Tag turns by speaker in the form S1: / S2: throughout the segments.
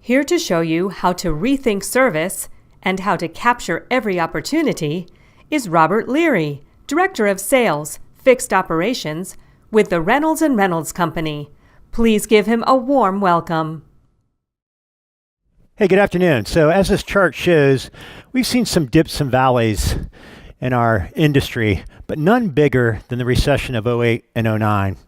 S1: Here to show you how to rethink service and how to capture every opportunity is Robert Leary, Director of Sales, Fixed Operations with the Reynolds & Reynolds Company. Please give him a warm welcome.
S2: Hey, good afternoon. So as this chart shows, we've seen some dips and valleys in our industry, but none bigger than the recession of '08 and '09.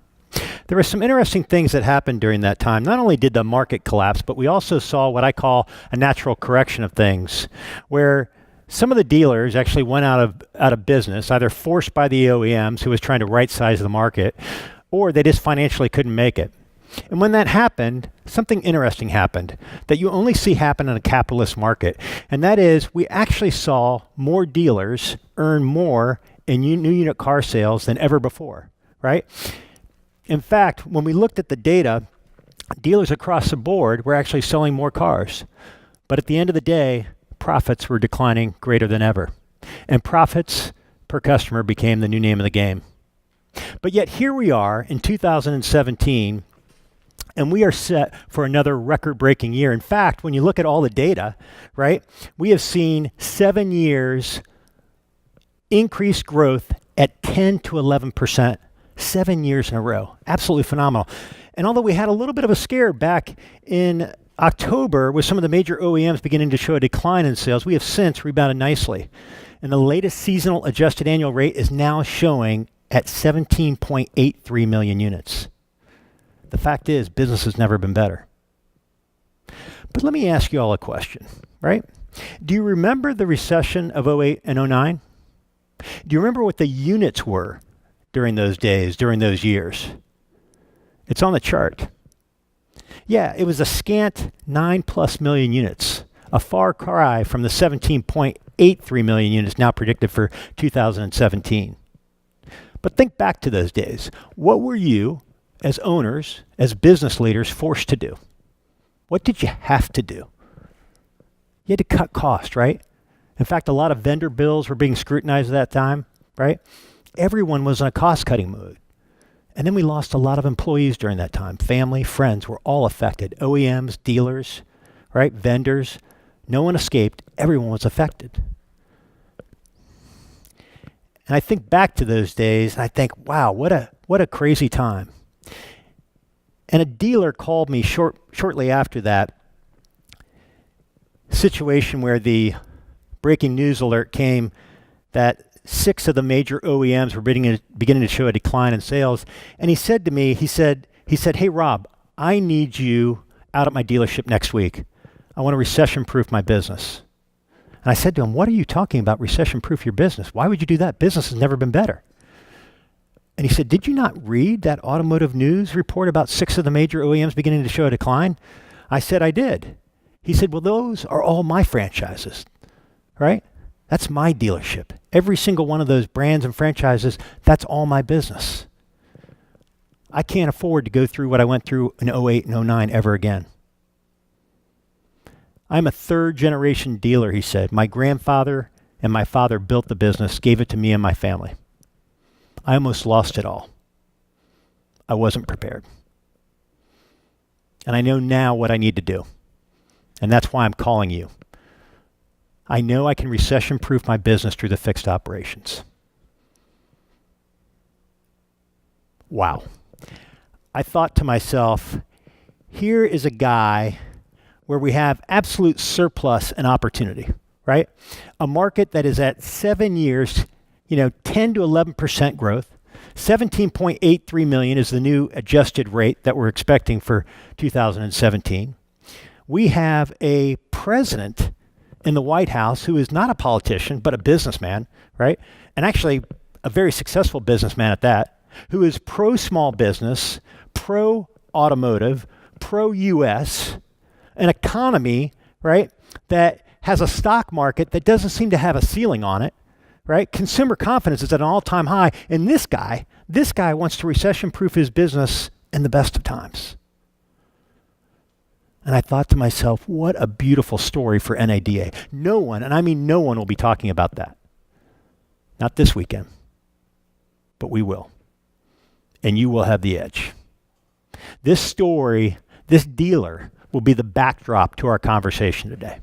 S2: There were some interesting things that happened during that time. Not only did the market collapse, but we also saw what I call a natural correction of things, where some of the dealers actually went out of business, either forced by the OEMs who was trying to right size the market, or they just financially couldn't make it. And when that happened, something interesting happened that you only see happen in a capitalist market. And that is, we actually saw more dealers earn more in new unit car sales than ever before, right? In fact, when we looked at the data, dealers across the board were actually selling more cars. But at the end of the day, profits were declining greater than ever. And profits per customer became the new name of the game. But yet here we are in 2017, and we are set for another record-breaking year. In fact, when you look at all the data, right, we have seen 7 years increased growth at 10 to 11%. 7 years in a row. Absolutely phenomenal. And although we had a little bit of a scare back in October with some of the major OEMs beginning to show a decline in sales, we have since rebounded nicely. And the latest seasonal adjusted annual rate is now showing at 17.83 million units. The fact is, business has never been better. But let me ask you all a question, right? Do you remember the recession of '08 and '09? Do you remember what the units were during those days, during those years? It's on the chart. Yeah, it was a scant 9+ million units, a far cry from the 17.83 million units now predicted for 2017. But think back to those days. What were you, as owners, as business leaders, forced to do? What did you have to do? You had to cut costs, right? In fact, a lot of vendor bills were being scrutinized at that time, right? Everyone was in a cost-cutting mode. And then we lost a lot of employees during that time. Family, friends were all affected. OEMs, dealers, right? Vendors. No one escaped. Everyone was affected. And I think back to those days, and I think, wow, what a crazy time. And a dealer called me shortly after that situation where the breaking news alert came that 6 of the major OEMs were beginning to show a decline in sales. And he said to me, he said, "Hey, Rob, I need you out at my dealership next week. I want to recession-proof my business." And I said to him, "What are you talking about, recession-proof your business? Why would you do that? Business has never been better." And he said, "Did you not read that automotive news report about 6 of the major OEMs beginning to show a decline?" I said, "I did." He said, "Well, those are all my franchises, right? That's my dealership. Every single one of those brands and franchises, that's all my business. I can't afford to go through what I went through in '08 and '09 ever again." "I'm a third-generation dealer," he said. "My grandfather and my father built the business, gave it to me and my family. I almost lost it all. I wasn't prepared. And I know now what I need to do. And that's why I'm calling you. I know I can recession-proof my business through the fixed operations." Wow. I thought to myself, here is a guy where we have absolute surplus and opportunity, right? A market that is at 7 years, 10 to 11% growth. 17.83 million is the new adjusted rate that we're expecting for 2017. We have a president in the White House who is not a politician, but a businessman, right? And actually a very successful businessman at that, who is pro-small business, pro-automotive, pro-US, an economy, right, that has a stock market that doesn't seem to have a ceiling on it, right? Consumer confidence is at an all-time high. And this guy wants to recession-proof his business in the best of times. And I thought to myself, what a beautiful story for NADA. No one, and I mean no one, will be talking about that. Not this weekend, but we will. And you will have the edge. This story, this dealer will be the backdrop to our conversation today.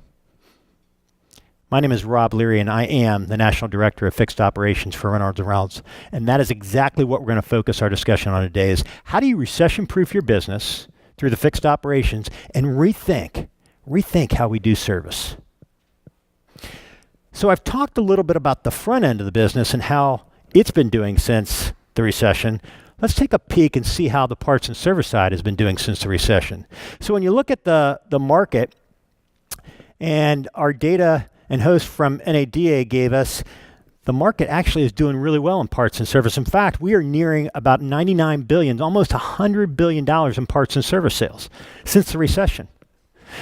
S2: My name is Rob Leary, and I am the National Director of Fixed Operations for Reynolds & Reynolds. And that is exactly what we're going to focus our discussion on today is how do you recession-proof your business through the fixed operations and rethink how we do service. So I've talked a little bit about the front end of the business and how it's been doing since the recession. Let's take a peek and see how the parts and service side has been doing since the recession. So when you look at the market, and our data and host from NADA gave us, the market actually is doing really well in parts and service. In fact, we are nearing about $99 billion, almost $100 billion in parts and service sales since the recession.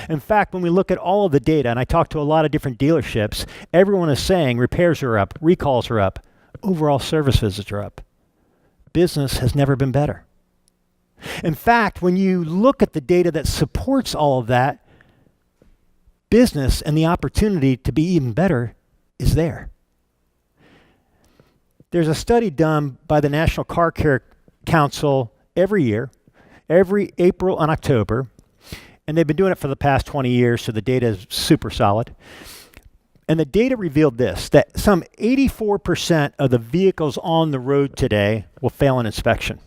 S2: In fact, when we look at all of the data, and I talked to a lot of different dealerships, everyone is saying repairs are up, recalls are up, overall service visits are up. Business has never been better. In fact, when you look at the data that supports all of that, business and the opportunity to be even better is there. There's a study done by the National Car Care Council every year, every April and October, and they've been doing it for the past 20 years, so the data is super solid. And the data revealed this, that some 84% of the vehicles on the road today will fail an inspection,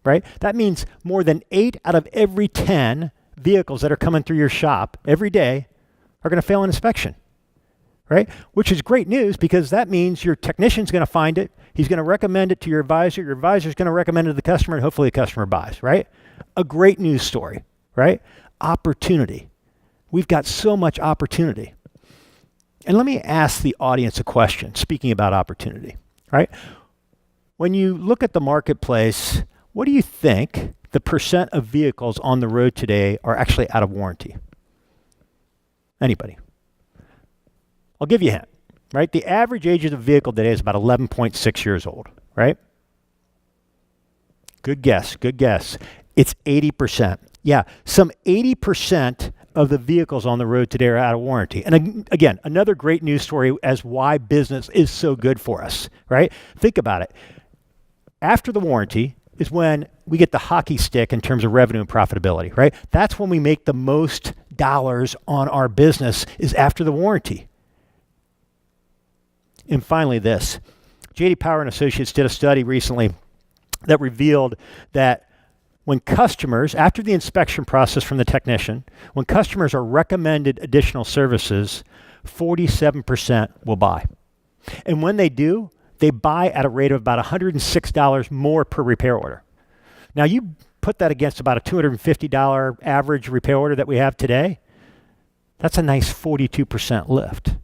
S2: right? That means more than 8 out of every 10 vehicles that are coming through your shop every day are going to fail an inspection, right? Which is great news because that means your technician's going to find it. He's going to recommend it to your advisor's going to recommend it to the customer, and hopefully the customer buys, right? A great news story, right? Opportunity. We've got so much opportunity. And let me ask the audience a question, speaking about opportunity, right? When you look at the marketplace, what do you think the percent of vehicles on the road today are actually out of warranty? Anybody? I'll give you a hint, right? The average age of the vehicle today is about 11.6 years old, right? Good guess, good guess. It's 80%. Yeah, some 80% of the vehicles on the road today are out of warranty. And again, another great news story as why business is so good for us, right? Think about it. After the warranty is when we get the hockey stick in terms of revenue and profitability, right? That's when we make the most dollars on our business is after the warranty. And finally this, J.D. Power and Associates did a study recently that revealed that when customers, after the inspection process from the technician, when customers are recommended additional services, 47% will buy. And when they do, they buy at a rate of about $106 more per repair order. Now you put that against about a $250 average repair order that we have today, that's a nice 42% lift.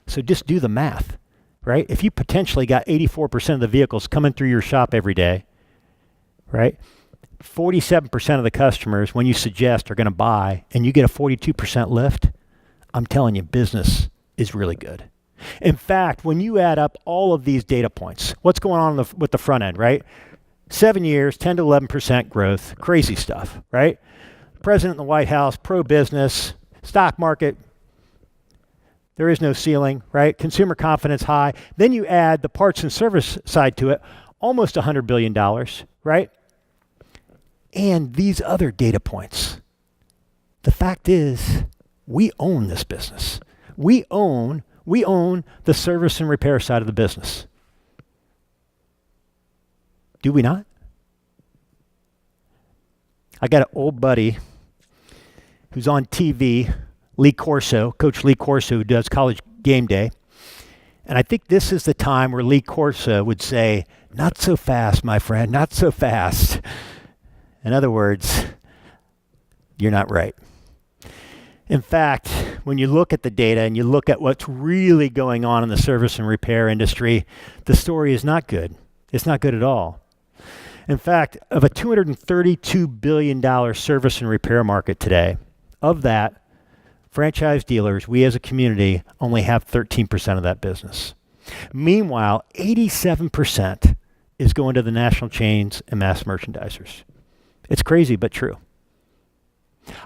S2: So just do the math, right? If you potentially got 84% of the vehicles coming through your shop every day, right? 47% of the customers, when you suggest, are going to buy, and you get a 42% lift, I'm telling you, business is really good. In fact, when you add up all of these data points, what's going on with the front end, right? 7 years, 10 to 11% growth, crazy stuff, right? President in the White House, pro-business, stock market, there is no ceiling, right? Consumer confidence high. Then you add the parts and service side to it, almost $100 billion, right? And these other data points. The fact is, we own this business. We own the service and repair side of the business. Do we not? I got an old buddy who's on TV, Lee Corso, Coach Lee Corso, who does College Game Day. And I think this is the time where Lee Corso would say, "Not so fast, my friend, not so fast." In other words, you're not right. In fact, when you look at the data and you look at what's really going on in the service and repair industry, the story is not good. It's not good at all. In fact, of a $232 billion service and repair market today, of that, franchise dealers, we as a community, only have 13% of that business. Meanwhile, 87% is going to the national chains and mass merchandisers. It's crazy, but true.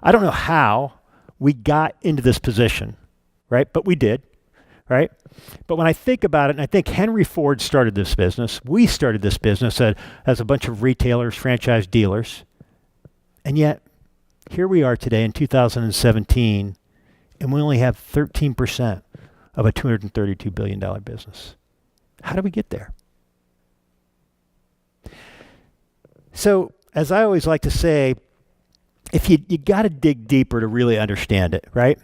S2: I don't know how we got into this position, right? But we did, right? But when I think about it, and I think Henry Ford started this business, we started this business as a bunch of retailers, franchise dealers, and yet Here we are today in 2017, and we only have 13% of a $232 billion business. How do we get there? So, as I always like to say, if you got to dig deeper to really understand it, right?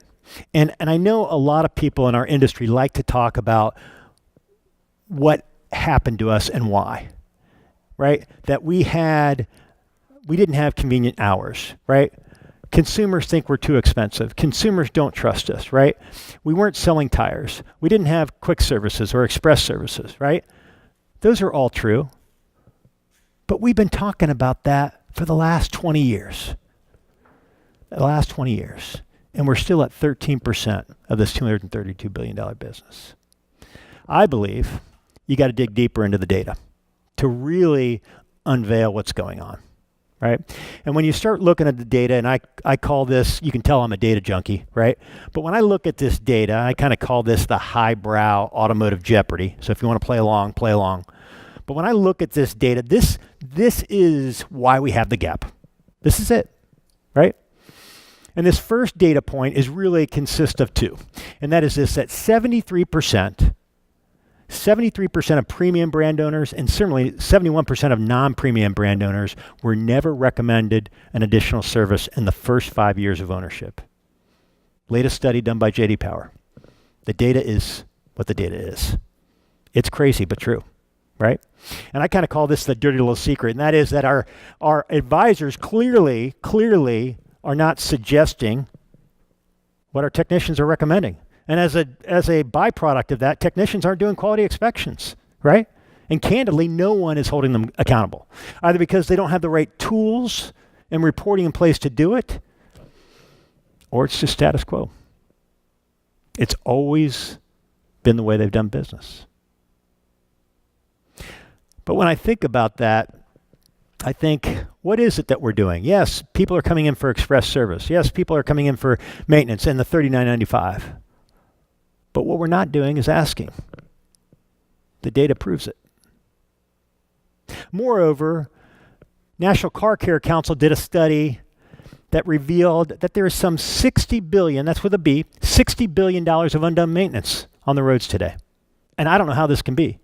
S2: And I know a lot of people in our industry like to talk about what happened to us and why, right? That we didn't have convenient hours, right? Consumers think we're too expensive. Consumers don't trust us, right? We weren't selling tires. We didn't have quick services or express services, right? Those are all true. But we've been talking about that for the last 20 years. And we're still at 13% of this $232 billion business. I believe you got to dig deeper into the data to really unveil what's going on, right? And when you start looking at the data, and I call this, you can tell I'm a data junkie, right? But when I look at this data, I kind of call this the highbrow automotive jeopardy. So if you want to play along, play along. But when I look at this data, this is why we have the gap. This is it, right? And this first data point is really consists of two. And that is this, that 73% of premium brand owners and certainly 71% of non-premium brand owners were never recommended an additional service in the first 5 years of ownership. Latest study done by J.D. Power. The data is what the data is. It's crazy, but true, right? And I kind of call this the dirty little secret, and that is that our advisors clearly are not suggesting what our technicians are recommending. And as a byproduct of that, technicians aren't doing quality inspections, right? And candidly, no one is holding them accountable, either because they don't have the right tools and reporting in place to do it, or it's just status quo. It's always been the way they've done business. But when I think about that, I think, what is it that we're doing? Yes, people are coming in for express service. Yes, people are coming in for maintenance and the $39.95. But what we're not doing is asking. The data proves it. Moreover, National Car Care Council did a study that revealed that there is some $60 billion, that's with a B, $60 billion of undone maintenance on the roads today. And I don't know how this can be.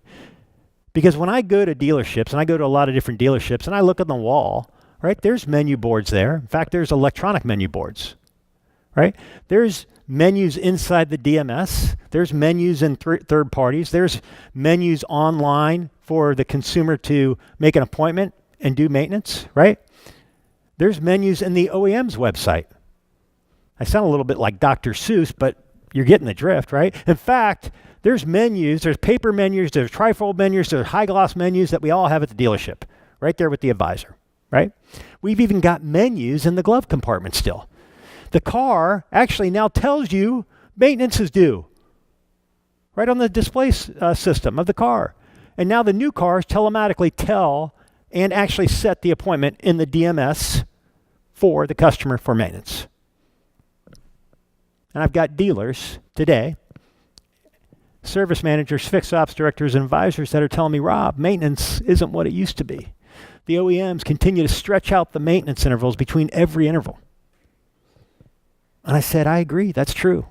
S2: Because when I go to dealerships, and I go to a lot of different dealerships, and I look on the wall, right, there's menu boards there. In fact, there's electronic menu boards, right? There's menus inside the DMS. There's menus in third parties. There's menus online for the consumer to make an appointment and do maintenance, right? There's menus in the OEM's website. I sound a little bit like Dr. Seuss, but you're getting the drift, right? In fact, there's menus, there's paper menus, there's trifold menus, there's high gloss menus that we all have at the dealership, right there with the advisor, right? We've even got menus in the glove compartment still. The car actually now tells you maintenance is due, right on the display system of the car. And now the new cars telematically tell and actually set the appointment in the DMS for the customer for maintenance. And I've got dealers today, service managers, fixed ops directors, and advisors that are telling me, Rob, maintenance isn't what it used to be. The OEMs continue to stretch out the maintenance intervals between every interval. And I said, I agree, that's true.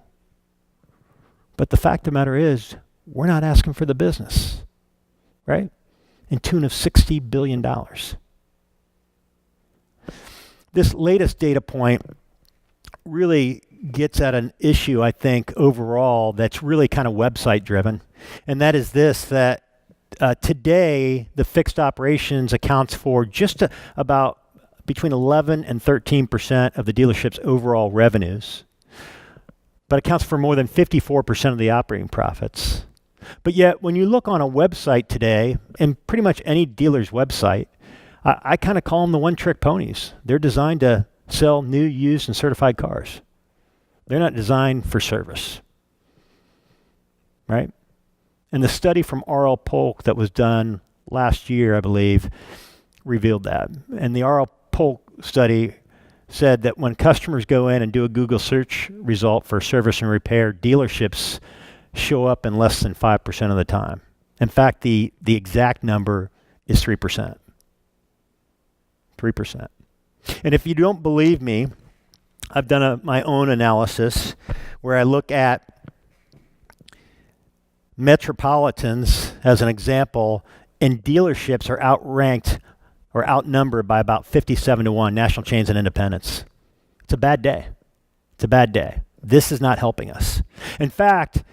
S2: But the fact of the matter is, we're not asking for the business, right? In tune of $60 billion. This latest data point really gets at an issue, I think, overall that's really kind of website driven. And that is this, that today the fixed operations accounts for just about between 11 and 13% of the dealership's overall revenues, but accounts for more than 54% of the operating profits. But yet, when you look on a website today, and pretty much any dealer's website, I kind of call them the one-trick ponies. They're designed to sell new, used, and certified cars. They're not designed for service, right? And the study from R.L. Polk that was done last year, I believe, revealed that. And the R.L. Polk study said that when customers go in and do a Google search result for service and repair, dealerships show up in less than 5% of the time. In fact, the exact number is 3%. 3%. And if you don't believe me, I've done my own analysis where I look at metropolitans as an example, and dealerships are outranked or outnumbered by about 57-1, national chains and independents. It's a bad day. It's a bad day. This is not helping us. In fact,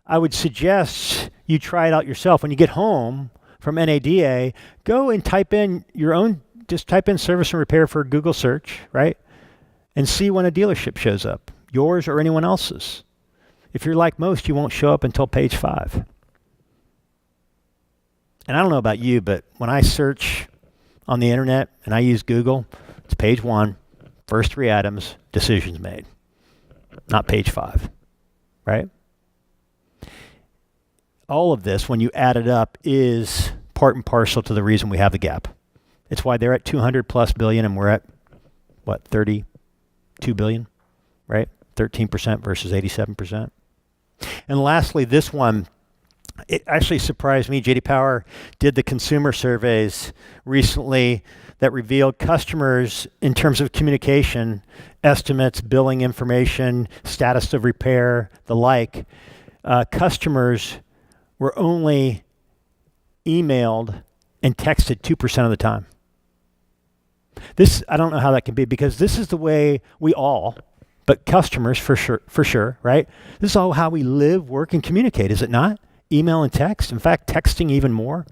S2: I would suggest you try it out yourself. When you get home from NADA, go and type in your own, just type in service and repair for Google search, right? And see when a dealership shows up, yours or anyone else's. If you're like most, you won't show up until page 5. And I don't know about you, but when I search on the internet and I use Google, it's page 1, first 3 items, decisions made, not page 5, right? All of this, when you add it up, is part and parcel to the reason we have the gap. It's why they're at 200 plus billion and we're at, what, 32 billion, right? 13% versus 87%. And lastly, this one, it actually surprised me. J.D. Power did the consumer surveys recently that revealed customers, in terms of communication, estimates, billing information, status of repair, the like, customers were only emailed and texted 2% of the time. This, I don't know how that can be, because this is the way we all, but customers for sure, right? This is all how we live, work, and communicate, is it not? Email and text. In fact, texting even more.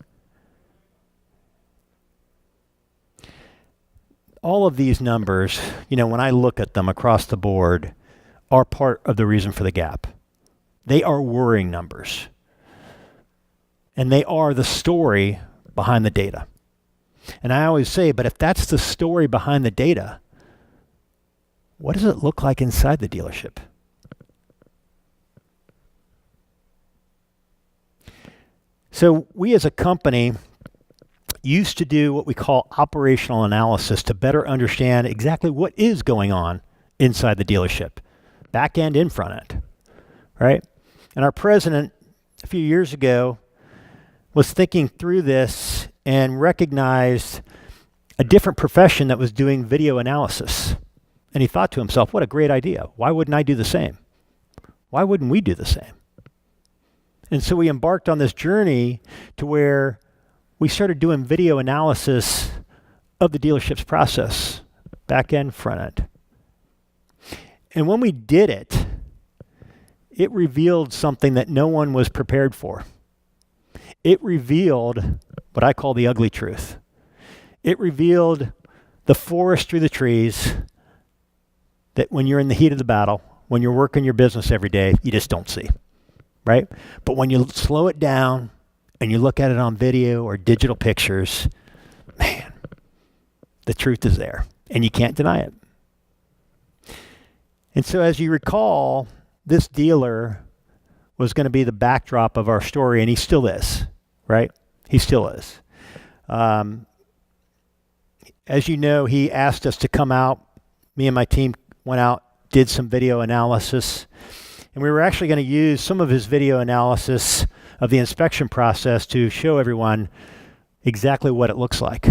S2: All of these numbers, when I look at them across the board, are part of the reason for the gap. They are worrying numbers. And they are the story behind the data. And I always say, but if that's the story behind the data, what does it look like inside the dealership? So we as a company used to do what we call operational analysis to better understand exactly what is going on inside the dealership, back end and front end, right? And our president a few years ago was thinking through this and recognized a different profession that was doing video analysis. And he thought to himself, what a great idea. Why wouldn't I do the same? Why wouldn't we do the same? And so we embarked on this journey to where we started doing video analysis of the dealership's process, back end, front end. And when we did it, it revealed something that no one was prepared for. It revealed what I call the ugly truth. It revealed the forest through the trees that when you're in the heat of the battle, when you're working your business every day, you just don't see, right? But when you slow it down and you look at it on video or digital pictures, man, the truth is there and you can't deny it. And so as you recall, this dealer was going to be the backdrop of our story, and he still is, right? He still is. As you know, he asked us to come out. Me and my team went out, did some video analysis, and we were actually going to use some of his video analysis of the inspection process to show everyone exactly what it looks like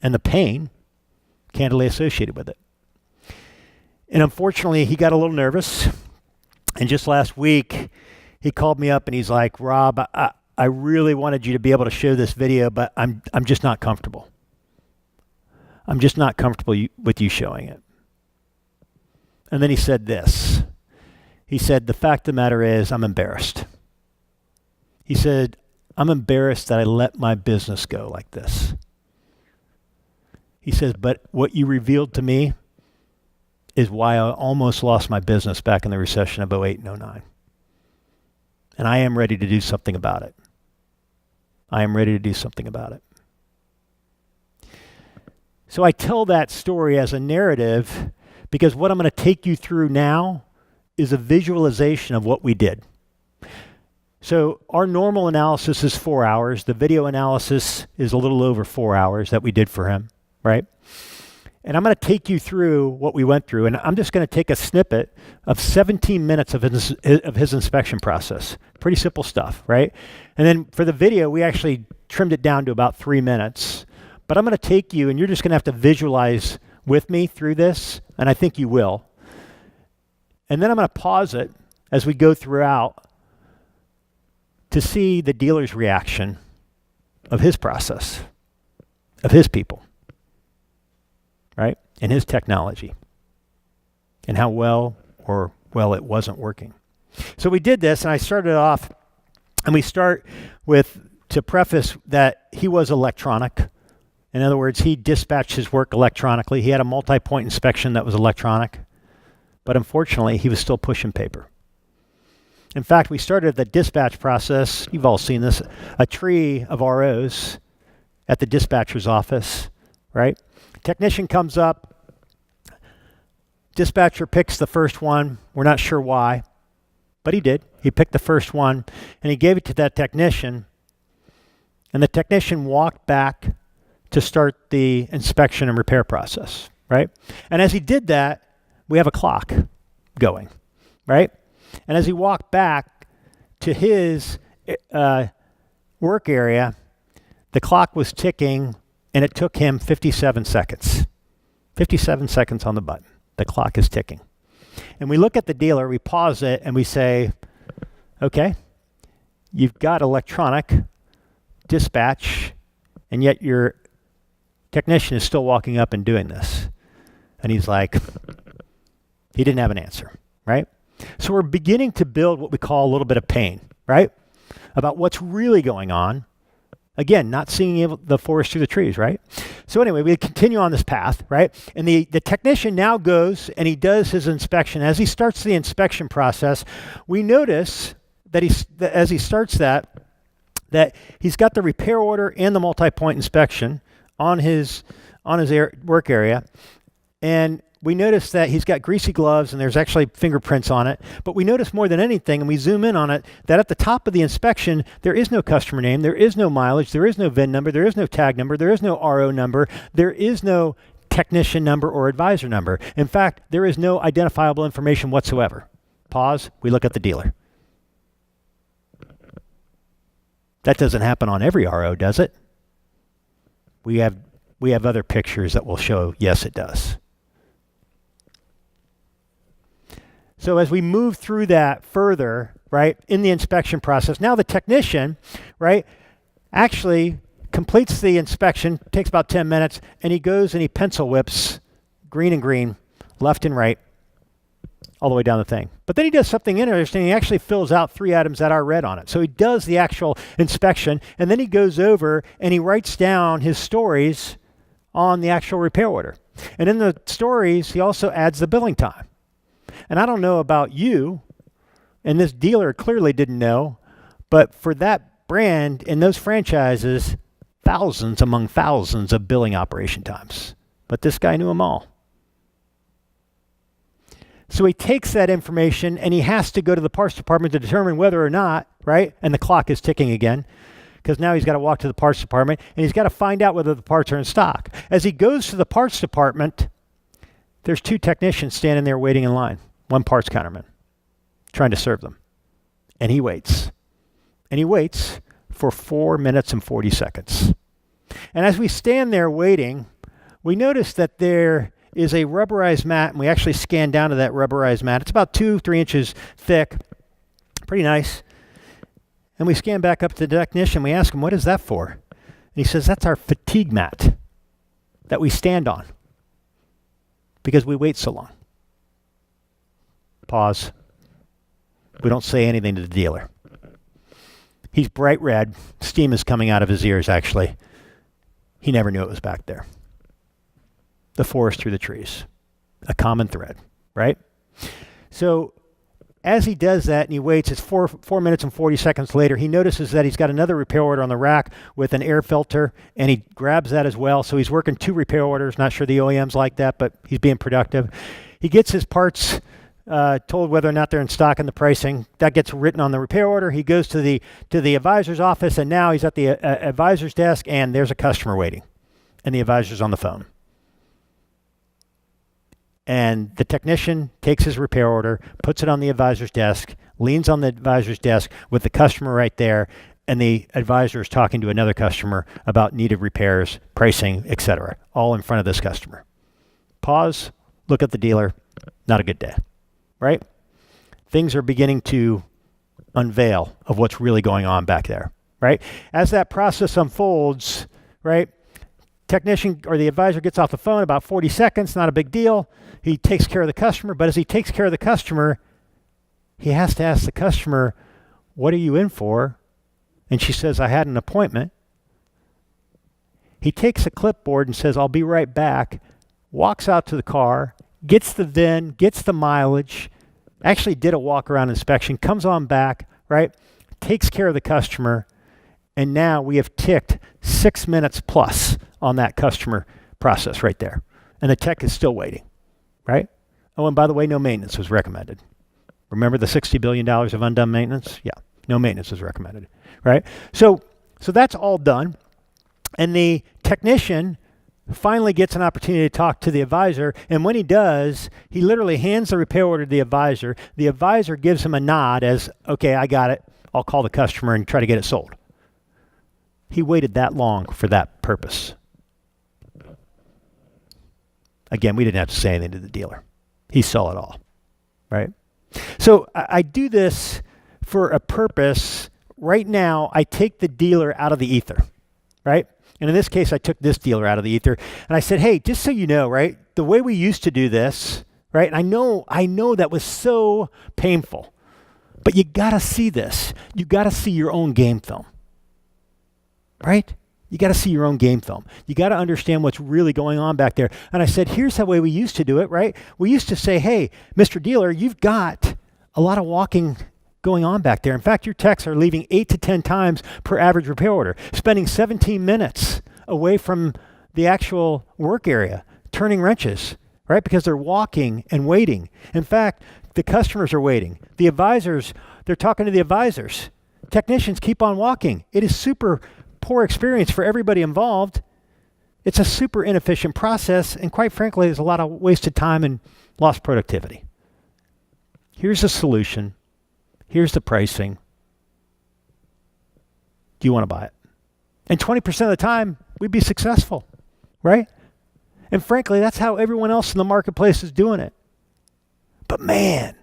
S2: and the pain candidly associated with it. And unfortunately, he got a little nervous. And just last week, he called me up and he's like, Rob, I really wanted you to be able to show this video, but I'm just not comfortable. I'm just not comfortable with you showing it. And then he said this. He said, the fact of the matter is, I'm embarrassed. He said, I'm embarrassed that I let my business go like this. He says, but what you revealed to me is why I almost lost my business back in the recession of 08 and 09. And I am ready to do something about it. I am ready to do something about it. So I tell that story as a narrative because what I'm going to take you through now is a visualization of what we did. So our normal analysis is 4 hours. The video analysis is a little over 4 hours that we did for him, right? And I'm going to take you through what we went through, and I'm just going to take a snippet of 17 minutes of his inspection process. Pretty simple stuff, right? And then for the video, we actually trimmed it down to about 3 minutes. But I'm going to take you, and you're just going to have to visualize with me through this, and I think you will. And then I'm going to pause it as we go throughout to see the dealer's reaction of his process, of his people, right? And his technology, and how well it wasn't working. So we did this, and I started off, and we start with, to preface that he was electronic. In other words, he dispatched his work electronically. He had a multi-point inspection that was electronic. But unfortunately, he was still pushing paper. In fact, we started the dispatch process. You've all seen this, a tree of ROs at the dispatcher's office, right? Technician comes up. Dispatcher picks the first one. We're not sure why, but he did. He picked the first one, and he gave it to that technician. And the technician walked back to start the inspection and repair process, right? And as he did that, we have a clock going, right? And as he walked back to his work area, the clock was ticking, and it took him 57 seconds. 57 seconds on the button. The clock is ticking. And we look at the dealer, we pause it, and we say, okay, you've got electronic dispatch, and yet your technician is still walking up and doing this. And he's like, he didn't have an answer, right? So we're beginning to build what we call a little bit of pain, right? About what's really going on. Again, not seeing the forest through the trees, right? So anyway, we continue on this path, right? And the technician now goes and he does his inspection. As he starts the inspection process, we notice that as he starts that he's got the repair order and the multi-point inspection on his work area. And we notice that he's got greasy gloves and there's actually fingerprints on it. But we notice more than anything, and we zoom in on it, that at the top of the inspection, there is no customer name, there is no mileage, there is no VIN number, there is no tag number, there is no RO number, there is no technician number or advisor number. In fact, there is no identifiable information whatsoever. Pause, we look at the dealer. That doesn't happen on every RO, does it? We have other pictures that will show, yes, it does. So as we move through that further, right, in the inspection process, now the technician, right, actually completes the inspection, takes about 10 minutes, and he goes and he pencil whips green and green, left and right, all the way down the thing. But then he does something interesting. He actually fills out 3 items that are red on it. So he does the actual inspection, and then he goes over and he writes down his stories on the actual repair order. And in the stories, he also adds the billing time. And I don't know about you, and this dealer clearly didn't know, but for that brand and those franchises, thousands among thousands of billing operation times. But this guy knew them all. So he takes that information and he has to go to the parts department to determine whether or not, right? And the clock is ticking again, because now he's got to walk to the parts department and he's got to find out whether the parts are in stock. As he goes to the parts department, there's 2 technicians standing there waiting in line, 1 parts counterman, trying to serve them. And he waits. And he waits for 4 minutes and 40 seconds. And as we stand there waiting, we notice that there is a rubberized mat, and we actually scan down to that rubberized mat. It's about 2-3 inches thick, pretty nice. And we scan back up to the technician. We ask him, what is that for? And he says, that's our fatigue mat that we stand on because we wait so long. Pause. We don't say anything to the dealer. He's bright red. Steam is coming out of his ears, actually. He never knew it was back there. The forest through the trees. A common thread, right? So as he does that and he waits, it's 4 minutes and 40 seconds later, he notices that he's got another repair order on the rack with an air filter, and he grabs that as well. So he's working 2 repair orders. Not sure the OEM's like that, but he's being productive. He gets his parts told whether or not they're in stock and the pricing. That gets written on the repair order. He goes to the advisor's office, and now he's at the advisor's desk, and there's a customer waiting, and the advisor's on the phone. And the technician takes his repair order, puts it on the advisor's desk, leans on the advisor's desk with the customer right there, and the advisor is talking to another customer about needed repairs, pricing, etc., all in front of this customer. Pause, look at the dealer. Not a good day, right? things are beginning to unveil of what's really going on back there, right? As that process unfolds, right, technician or the advisor gets off the phone, about 40 seconds, not a big deal. He takes care of the customer, but as he takes care of the customer, he has to ask the customer, what are you in for? And she says, I had an appointment. He takes a clipboard and says, I'll be right back, walks out to the car, gets the VIN, gets the mileage, actually did a walk-around inspection, comes on back, right, takes care of the customer, and now we have ticked 6 minutes plus on that customer process right there. And the tech is still waiting, right? Oh, and by the way, no maintenance was recommended. Remember the $60 billion of undone maintenance? Yeah, no maintenance was recommended, right? So that's all done. And the technician finally gets an opportunity to talk to the advisor. And when he does, he literally hands the repair order to the advisor. The advisor gives him a nod as, okay, I got it. I'll call the customer and try to get it sold. He waited that long for that purpose. Again, we didn't have to say anything to the dealer. He saw it all, right? So I do this for a purpose. Right now, I take the dealer out of the ether, right? And in this case, I took this dealer out of the ether. And I said, hey, just so you know, right, the way we used to do this, right, and I know that was so painful. But you got to see this. You got to see your own game film, right? You got to see your own game film. You got to understand what's really going on back there. And I said, here's the way we used to do it, right? We used to say, hey, Mr. Dealer, you've got a lot of walking going on back there. In fact, your techs are leaving 8 to 10 times per average repair order, spending 17 minutes away from the actual work area, turning wrenches, right? Because they're walking and waiting. In fact, the customers are waiting. The advisors, they're talking to the advisors. Technicians keep on walking. It is super poor experience for everybody involved. It's a super inefficient process, and quite frankly, there's a lot of wasted time and lost productivity. Here's the solution. Here's the pricing. Do you want to buy it? And 20% of the time, we'd be successful, right? And frankly, that's how everyone else in the marketplace is doing it. But man,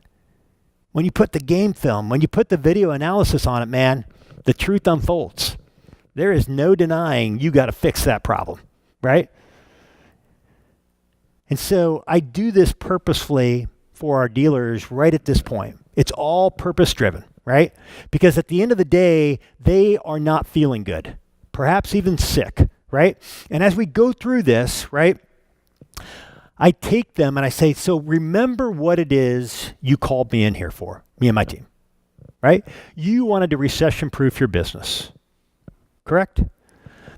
S2: when you put the game film, when you put the video analysis on it, man, the truth unfolds. There is no denying you got to fix that problem, right? And so I do this purposefully for our dealers right at this point. It's all purpose-driven, right? Because at the end of the day, they are not feeling good, perhaps even sick, right? And as we go through this, right, I take them and I say, so remember what it is you called me in here for, me and my team, right? You wanted to recession-proof your business, correct?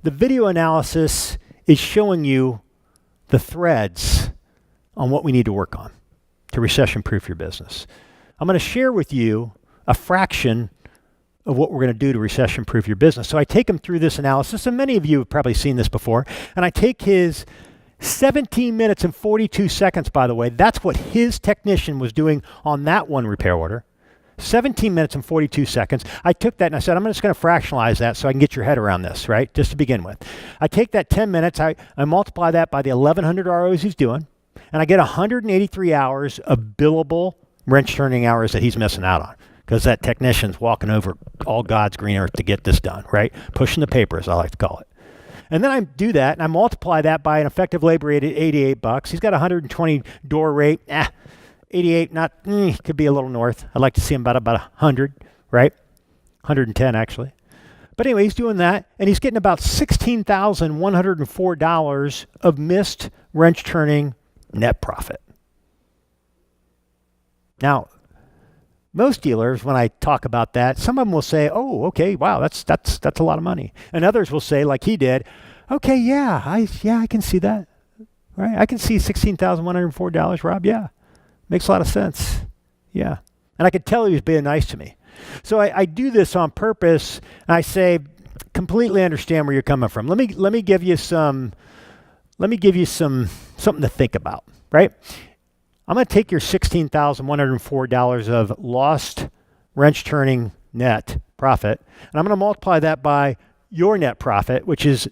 S2: The video analysis is showing you the threads on what we need to work on to recession-proof your business. I'm going to share with you a fraction of what we're going to do to recession-proof your business. So I take him through this analysis, and many of you have probably seen this before, and I take his 17 minutes and 42 seconds, by the way. That's what his technician was doing on that one repair order. 17 minutes and 42 seconds. I took that and I said, I'm just going to fractionalize that so I can get your head around this, right? Just to begin with. I take that 10 minutes, I multiply that by the 1,100 ROs he's doing, and I get 183 hours of billable wrench turning hours that he's missing out on because that technician's walking over all God's green earth to get this done, right? Pushing the paper, as I like to call it. And then I do that, and I multiply that by an effective labor rate at $88. He's got a 120 door rate. 88, could be a little north. I'd like to see him about 100, right? 110, actually. But anyway, he's doing that, and he's getting about $16,104 of missed wrench turning net profit. Now, most dealers, when I talk about that, some of them will say, oh, okay, wow, that's a lot of money. And others will say, like he did, okay, yeah, I can see that. Right? I can see $16,104, Rob, yeah. Makes a lot of sense. Yeah. And I could tell he was being nice to me. So I do this on purpose, and I say, completely understand where you're coming from. Let me give you something to think about, right? I'm going to take your $16,104 of lost wrench turning net profit, and I'm going to multiply that by your net profit, which is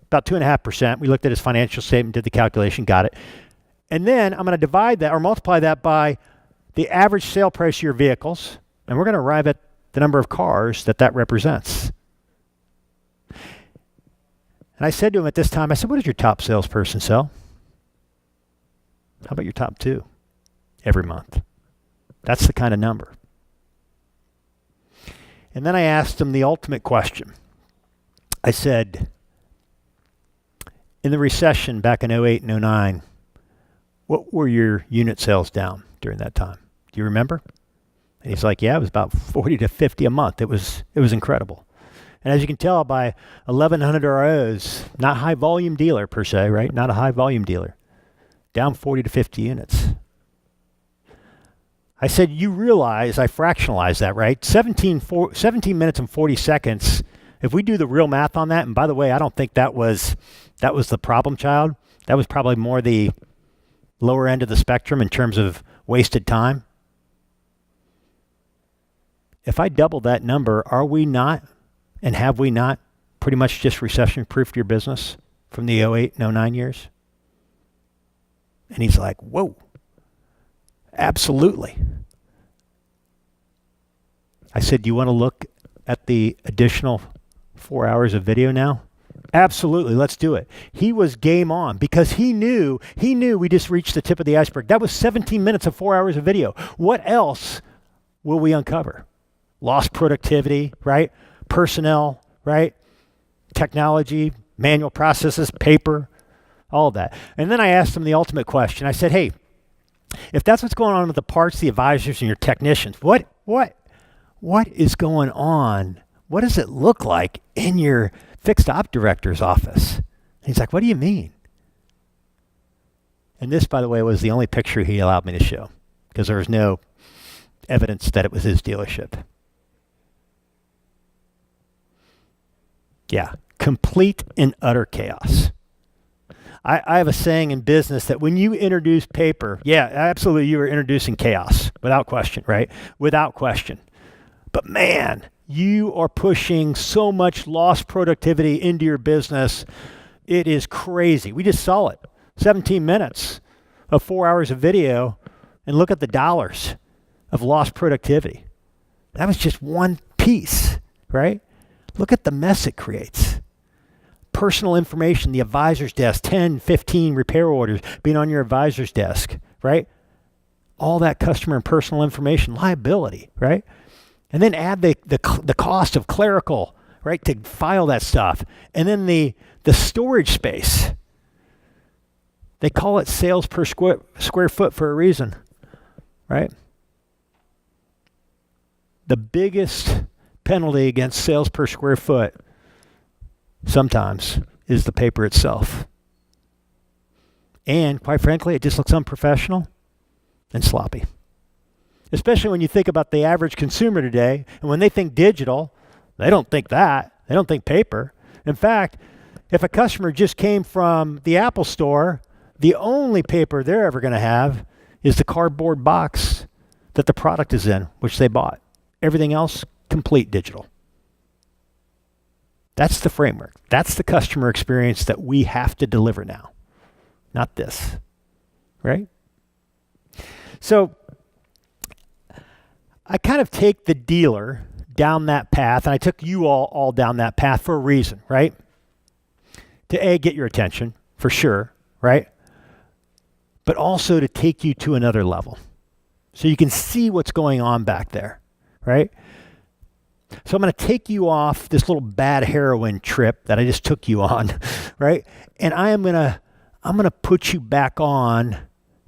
S2: about 2.5%. We looked at his financial statement, did the calculation, got it. And then I'm going to divide that or multiply that by the average sale price of your vehicles, and we're going to arrive at the number of cars that represents. And I said to him at this time, I said, what does your top salesperson sell? How about your top 2 every month? That's the kind of number. And then I asked him the ultimate question. I said, in the recession back in 08 and 09, what were your unit sales down during that time? Do you remember? And he's like, yeah, it was about 40 to 50 a month. It was incredible. And as you can tell by 1,100 ROs, not high volume dealer per se, right? Not a high volume dealer. Down 40 to 50 units. I said, you realize I fractionalized that, right? 17 minutes and 40 seconds. If we do the real math on that, and by the way, I don't think that was the problem child. That was probably more the lower end of the spectrum in terms of wasted time. If I double that number, are we not, and have we not, pretty much just recession-proofed your business from the 08 and 09 years? And he's like, whoa, absolutely. I said, do you want to look at the additional 4 hours of video now? Absolutely, let's do it. He was game on because he knew we just reached the tip of the iceberg. That was 17 minutes of 4 hours of video. What else will we uncover? Lost productivity, right? Personnel, right? Technology, manual processes, paper, all of that. And then I asked him the ultimate question. I said, hey, if that's what's going on with the parts, the advisors, and your technicians, what is going on? What does it look like in your fixed op director's office? And he's like, what do you mean? And this, by the way, was the only picture he allowed me to show because there was no evidence that it was his dealership. Yeah, complete and utter chaos. I have a saying in business that when you introduce paper, yeah, absolutely, you are introducing chaos, without question, right? Without question. But man, you are pushing so much lost productivity into your business. It is crazy. We just saw it. 17 minutes of 4 hours of video, and look at the dollars of lost productivity. That was just one piece, right? Look at the mess it creates. Personal information, the advisor's desk, 10, 15 repair orders being on your advisor's desk, right? All that customer and personal information, liability, right? And then add the cost of clerical, right, to file that stuff. And then the storage space. They call it sales per square foot for a reason, right? The biggest penalty against sales per square foot sometimes is the paper itself. And quite frankly, it just looks unprofessional and sloppy. Especially when you think about the average consumer today, and when they think digital, they don't think that. They don't think paper. In fact, if a customer just came from the Apple store, the only paper they're ever going to have is the cardboard box that the product is in, which they bought. Everything else, complete digital. That's the framework. That's the customer experience that we have to deliver now. Not this, right? So I kind of take the dealer down that path, and I took you all down that path for a reason, right? To A, get your attention, for sure, right? But also to take you to another level so you can see what's going on back there, right? So I'm going to take you off this little bad heroin trip that I just took you on, right? And I'm going to put you back on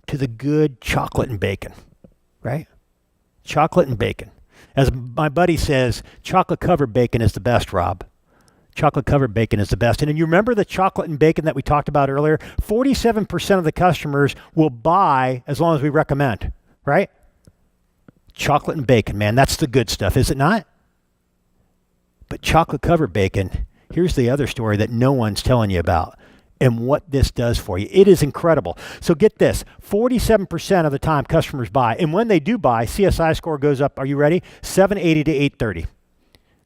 S2: to the good chocolate and bacon, right? Chocolate and bacon. As my buddy says, chocolate covered bacon is the best, Rob. Chocolate covered bacon is the best. And you remember the chocolate and bacon that we talked about earlier? 47% of the customers will buy as long as we recommend, right? Chocolate and bacon, man, that's the good stuff, is it not? But chocolate covered bacon, here's the other story that no one's telling you about and what this does for you. It is incredible. So get this, 47% of the time customers buy. And when they do buy, CSI score goes up, are you ready? 780 to 830.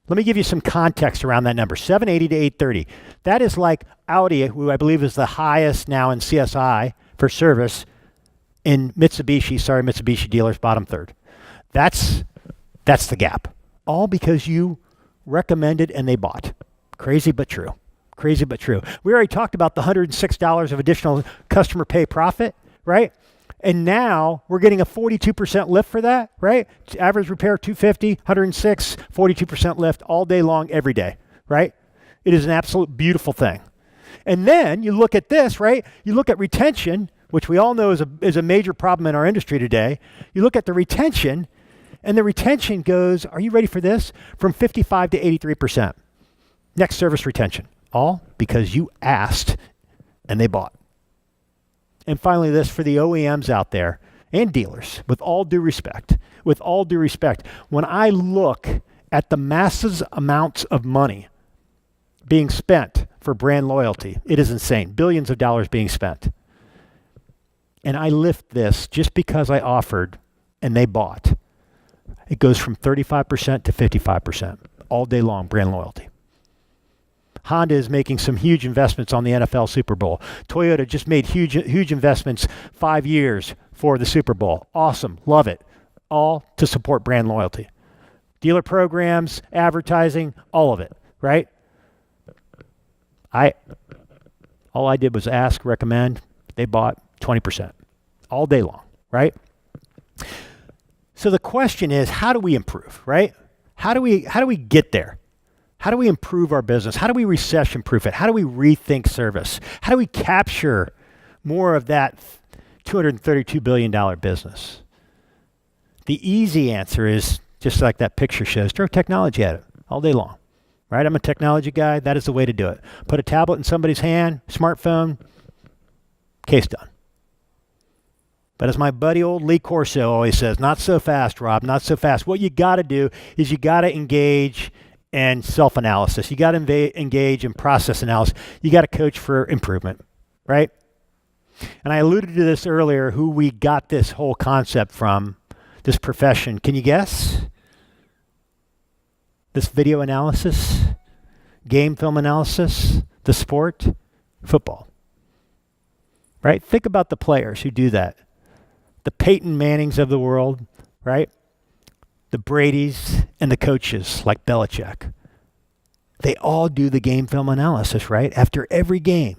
S2: Let me give you some context around that number, 780 to 830. That is like Audi, who I believe is the highest now in CSI for service, and Mitsubishi dealers bottom third. That's the gap. All because you recommended and they bought. Crazy but true. Crazy but true. We already talked about the $106 of additional customer pay profit, right? And now we're getting a 42% lift for that, right? Average repair $250, 106, 42% lift all day long, every day, right? It is an absolute beautiful thing. And then you look at this, right? You look at retention, which we all know is a major problem in our industry today. You look at the retention, and the retention goes, are you ready for this? From 55 to 83%. Next service retention. All because you asked and they bought. And finally, this for the OEMs out there and dealers, with all due respect, when I look at the massive amounts of money being spent for brand loyalty, it is insane. Billions of dollars being spent. And I lift this just because I offered and they bought. It goes from 35% to 55% all day long, brand loyalty. Honda is making some huge investments on the NFL Super Bowl. Toyota just made huge investments 5 years for the Super Bowl. Awesome. Love it. All to support brand loyalty. Dealer programs, advertising, all of it, right? All I did was ask, recommend. They bought 20% all day long, right? So the question is, how do we improve, right? How do we get there? How do we improve our business? How do we recession-proof it? How do we rethink service? How do we capture more of that $232 billion business? The easy answer is, just like that picture shows, throw technology at it all day long, right? I'm a technology guy. That is the way to do it. Put a tablet in somebody's hand, smartphone, case done. But as my buddy old Lee Corso always says, not so fast, Rob, not so fast. What you got to do is you got to engage and self-analysis. You got to engage in process analysis. You got to coach for improvement, right? And I alluded to this earlier, who we got this whole concept from, this profession. Can you guess? This video analysis, game film analysis, the sport, football, right? Think about the players who do that. The Peyton Mannings of the world, right? The Bradys and the coaches like Belichick. They all do the game film analysis, right? After every game,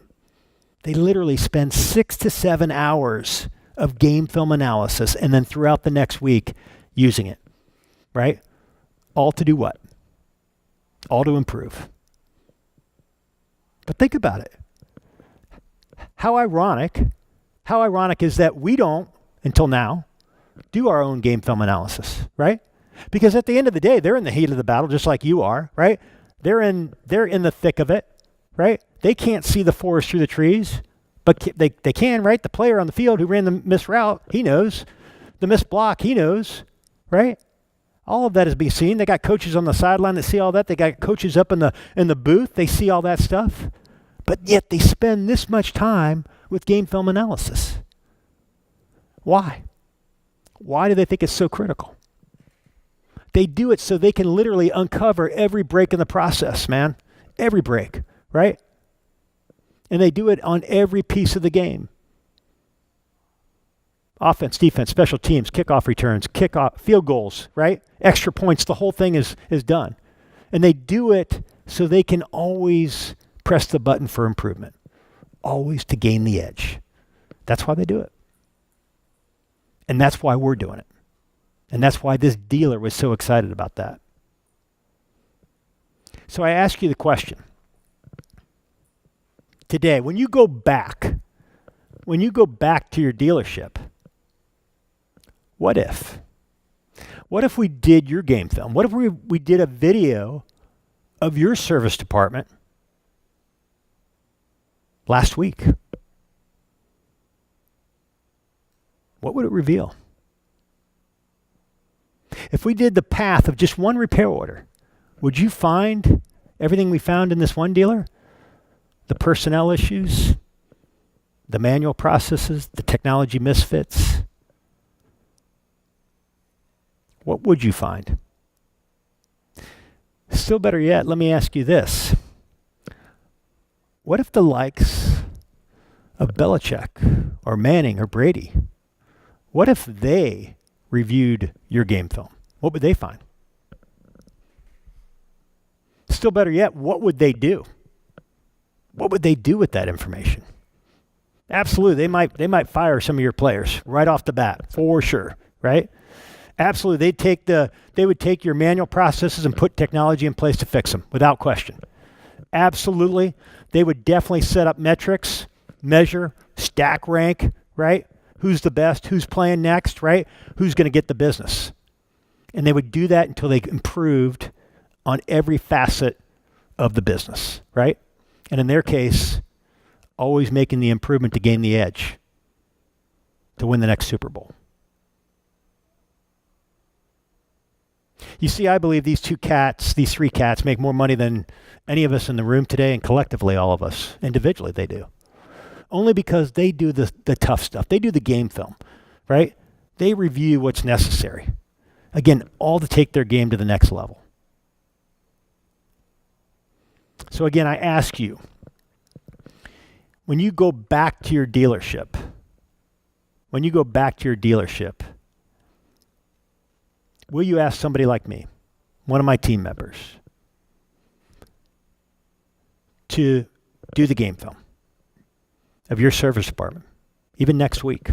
S2: they literally spend 6 to 7 hours of game film analysis and then throughout the next week using it, right? All to do what? All to improve. But think about it. How ironic is that we don't, until now, do our own game film analysis, right? Because at the end of the day, they're in the heat of the battle just like you are, right? They're in the thick of it, right? They can't see the forest through the trees, but they can, right? The player on the field who ran the missed route, he knows. The missed block, he knows, right? All of that is being seen. They got coaches on the sideline that see all that. They got coaches up in the booth. They see all that stuff. But yet they spend this much time with game film analysis. Why? Why do they think it's so critical? They do it so they can literally uncover every break in the process, man. Every break, right? And they do it on every piece of the game. Offense, defense, special teams, kickoff returns, kickoff, field goals, right? Extra points, the whole thing is done. And they do it so they can always press the button for improvement. Always to gain the edge. That's why they do it. And that's why we're doing it. And that's why this dealer was so excited about that. So I ask you the question. Today, when you go back to your dealership, what if? What if we did your game film? What if we did a video of your service department last week? What would it reveal? If we did the path of just one repair order, would you find everything we found in this one dealer? The personnel issues, the manual processes, the technology misfits. What would you find? Still better yet, let me ask you this. What if the likes of Belichick or Manning or Brady What if they reviewed your game film? What would they find? Still better yet, what would they do? What would they do with that information? Absolutely, they might fire some of your players right off the bat, for sure, right? Absolutely, they would take your manual processes and put technology in place to fix them, without question. Absolutely, they would definitely set up metrics, measure, stack rank, right? Who's the best? Who's playing next, right? Who's going to get the business? And they would do that until they improved on every facet of the business, right? And in their case, always making the improvement to gain the edge to win the next Super Bowl. You see, I believe these three cats make more money than any of us in the room today, and collectively all of us, individually they do. Only because they do the tough stuff. They do the game film, right? They review what's necessary. Again, all to take their game to the next level. So again, I ask you, when you go back to your dealership, will you ask somebody like me, one of my team members, to do the game film of your service department, even next week,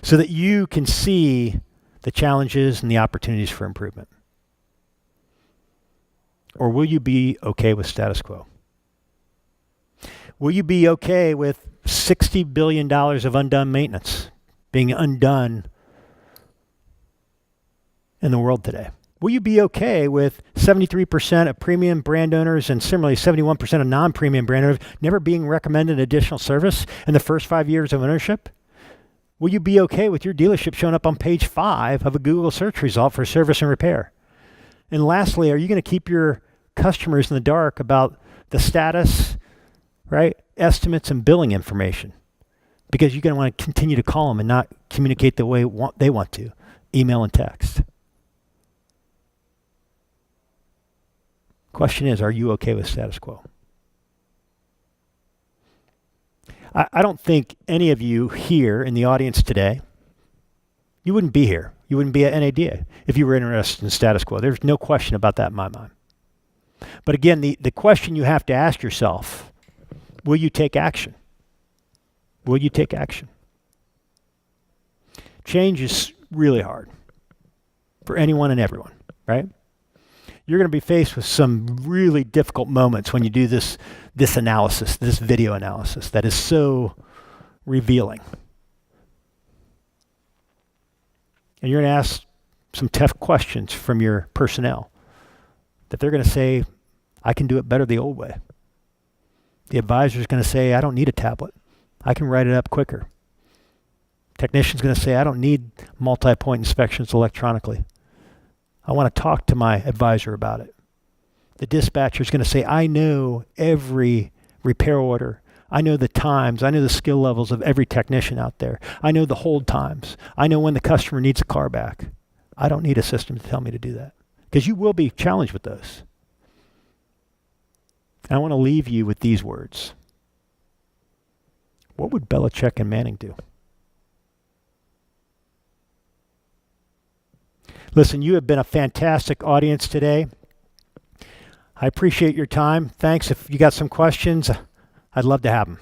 S2: so that you can see the challenges and the opportunities for improvement? Or will you be okay with status quo? Will you be okay with $60 billion of undone maintenance being undone in the world today? Will you be okay with 73% of premium brand owners and similarly 71% of non-premium brand owners never being recommended additional service in the first 5 years of ownership? Will you be okay with your dealership showing up on page 5 of a Google search result for service and repair? And lastly, are you going to keep your customers in the dark about the status, right, estimates and billing information? Because you're going to want to continue to call them and not communicate the way they want to, email and text. Question is, are you okay with status quo? I don't think any of you here in the audience today, you wouldn't be here. You wouldn't be at NADA if you were interested in status quo. There's no question about that in my mind. But again, the question you have to ask yourself, will you take action? Will you take action? Change is really hard for anyone and everyone, right? You're going to be faced with some really difficult moments when you do this analysis, this video analysis that is so revealing. And you're going to ask some tough questions from your personnel that they're going to say, I can do it better the old way. The advisor is going to say, I don't need a tablet. I can write it up quicker. Technician's going to say, I don't need multi-point inspections electronically. I want to talk to my advisor about it. The dispatcher is going to say, I know every repair order. I know the times. I know the skill levels of every technician out there. I know the hold times. I know when the customer needs a car back. I don't need a system to tell me to do that, because you will be challenged with those. And I want to leave you with these words. What would Belichick and Manning do? Listen, you have been a fantastic audience today. I appreciate your time. Thanks. If you got some questions, I'd love to have them.